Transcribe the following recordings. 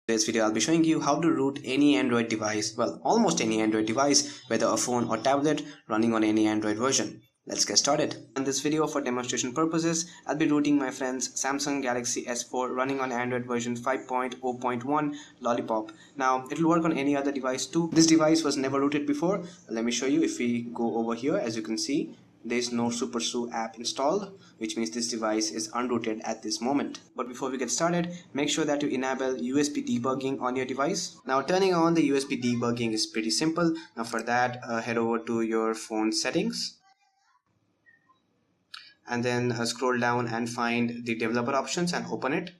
Today's video I'll be showing you how to root any Android device, well almost any Android device, whether a phone or tablet running on any Android version. Let's get started. In this video, for demonstration purposes, I'll be rooting my friend's Samsung Galaxy S4 running on Android version 5.0.1 Lollipop. Now it will work on any other device too. This device was never rooted before. Let me show you. If we go over here, as you can see, there is no SuperSU app installed, which means this device is unrooted at this moment. But before we get started, make sure that you enable USB debugging on your device. Now turning on the USB debugging is pretty simple. Now for that, head over to your phone settings and then scroll down and find the developer options and open it.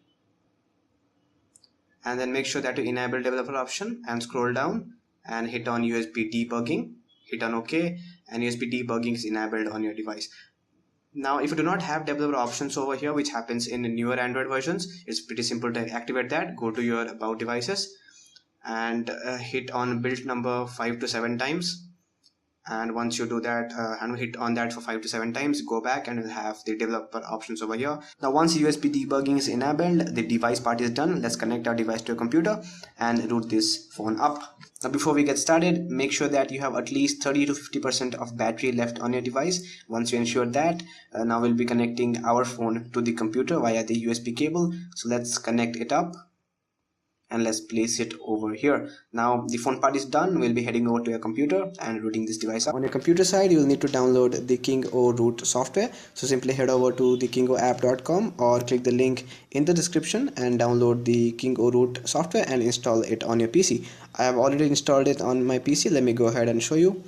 And then make sure that you enable developer option and scroll down and hit on USB debugging. Hit on OK, and USB debugging is enabled on your device. Now if you do not have developer options over here, which happens in newer Android versions, it's pretty simple to activate that. Go to your about devices and hit on build number 5 to 7 times. And once you do that and hit on that for 5 to 7 times, go back and you'll have the developer options over here. Now once USB debugging is enabled, the device part is done. Let's connect our device to a computer and root this phone up. Now before we get started, make sure that you have at least 30 to 50% of battery left on your device. Once you ensure that, now we'll be connecting our phone to the computer via the USB cable. So let's connect it up and let's place it over here. Now the phone part is done. We'll be heading over to your computer and rooting this device up. On your computer side, you'll need to download the KingoRoot software. So simply head over to the kingoapp.com or click the link in the description and download the KingoRoot software and install it on your PC. I have already installed it on my PC. Let me go ahead and show you.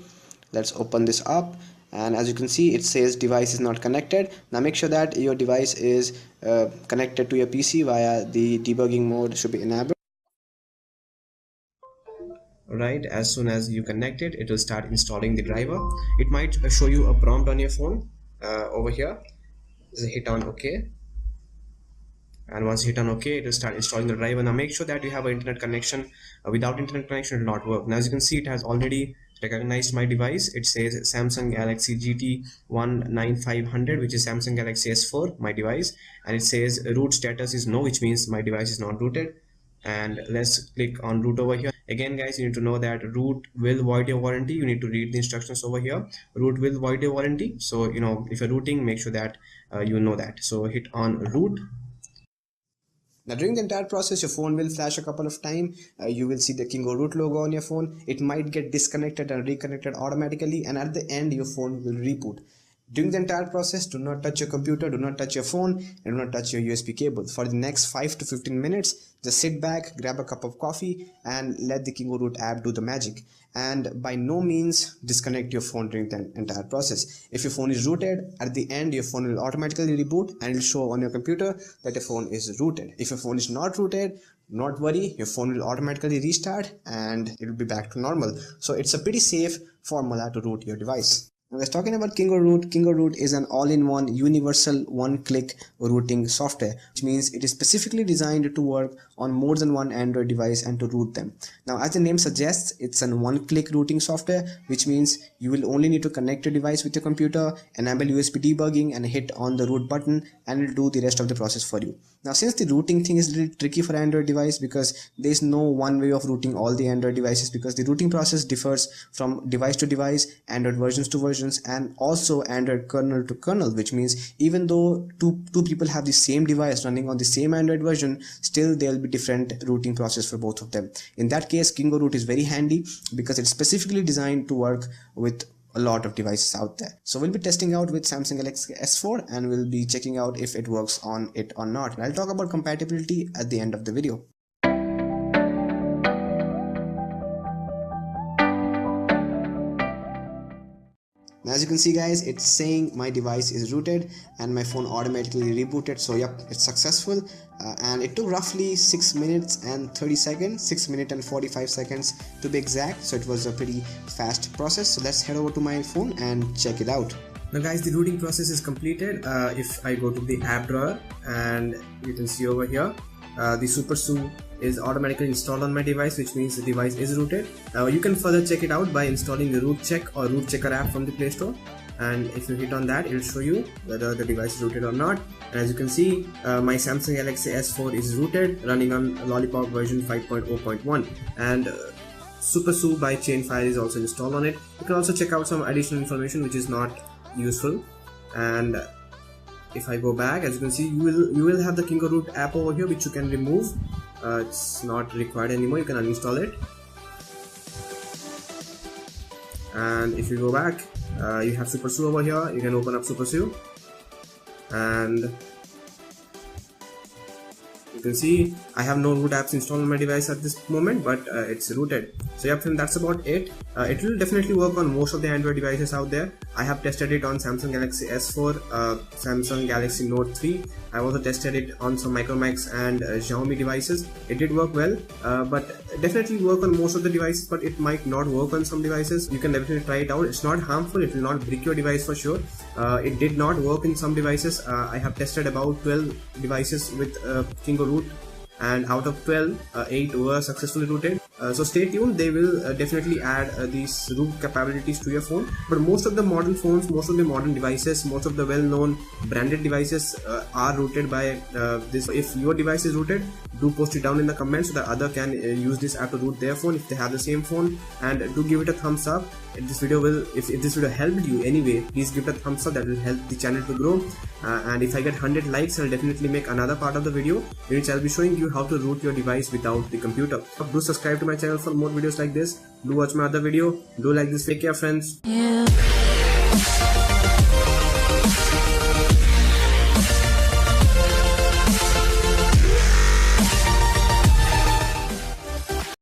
Let's open this up. And as you can see, it says device is not connected. Now make sure that your device is connected to your PC via the debugging mode should be enabled. Right, as soon as you connect it, it will start installing the driver. It might show you a prompt on your phone over here. Just hit on OK, and once you hit on OK, it will start installing the driver. Now make sure that you have an internet connection. Without internet connection, it will not work. Now as you can see, it has already recognized my device. It says Samsung Galaxy GT19500, which is Samsung Galaxy S4, my device, and it says root status is no, which means my device is not rooted. And let's click on root over here. Again guys, you need to know that root will void your warranty. You need to read the instructions over here. Root will void your warranty, so you know, if you're rooting, make sure that you know that. So hit on root. Now during the entire process, your phone will flash a couple of times. You will see the KingoRoot logo on your phone. It might get disconnected and reconnected automatically, and at the end your phone will reboot. During the entire process, do not touch your computer, do not touch your phone, and do not touch your USB cable. For the next 5 to 15 minutes, just sit back, grab a cup of coffee, and let the KingoRoot app do the magic. And by no means disconnect your phone during the entire process. If your phone is rooted, at the end your phone will automatically reboot and it will show on your computer that your phone is rooted. If your phone is not rooted, not worry, your phone will automatically restart and it will be back to normal. So it's a pretty safe formula to root your device. Now let's talking about KingoRoot. KingoRoot is an all-in-one universal one-click rooting software, which means it is specifically designed to work on more than one Android device and to root them. Now as the name suggests, it's an one-click rooting software, which means you will only need to connect your device with your computer, enable USB debugging and hit on the root button, and it will do the rest of the process for you. Now since the rooting thing is a little tricky for Android device, because there is no one way of rooting all the Android devices, because the rooting process differs from device to device, Android versions to versions, and also Android kernel to kernel, which means even though two people have the same device running on the same Android version, still there will be different rooting process for both of them. In that case, KingoRoot is very handy because it's specifically designed to work with a lot of devices out there. So we'll be testing out with Samsung Galaxy S4 and we'll be checking out if it works on it or not. And I'll talk about compatibility at the end of the video. Now as you can see guys, it's saying my device is rooted and my phone automatically rebooted. So yep, it's successful, and it took roughly 6 minutes and 30 seconds, 6 minutes and 45 seconds to be exact. So it was a pretty fast process. So let's head over to my phone and check it out. Now guys, the rooting process is completed. If I go to the app drawer, and you can see over here the SuperSU is automatically installed on my device, which means the device is rooted. You can further check it out by installing the root check or root checker app from the Play Store. and if you hit on that, it will show you whether the device is rooted or not. And as you can see, my Samsung Galaxy S4 is rooted, running on Lollipop version 5.0.1, and SuperSU by Chainfire is also installed on it. You can also check out some additional information which is not useful. And if I go back, as you can see, you will have the Kingo Root app over here, which you can remove. It's not required anymore. You can uninstall it. And if you go back, you have SuperSU over here. You can open up SuperSU, and you can see I have no root apps installed on my device at this moment, but it's rooted. So yeah friend, that's about it. It will definitely work on most of the Android devices out there. I have tested it on Samsung Galaxy S4, Samsung Galaxy Note 3. I also tested it on some Micromax and Xiaomi devices. It did work well, but definitely work on most of the devices, but it might not work on some devices. You can definitely try it out. It's not harmful. It will not break your device for sure. It did not work in some devices. I have tested about 12 devices with Kingo Root, and out of 12, 8 were successfully rooted. So stay tuned, they will definitely add these root capabilities to your phone. But most of the modern phones, most of the modern devices, most of the well-known branded devices are rooted by this. If your device is rooted, do post it down in the comments so that other can use this app to root their phone if they have the same phone. And do give it a thumbs up. If this video helped you anyway, please give it a thumbs up. That will help the channel to grow. And if I get 100 likes, I'll definitely make another part of the video in which I'll be showing you how to root your device without the computer. Do subscribe to my channel for more videos like this. Do watch my other video. Do like this. Take care friends. Yeah.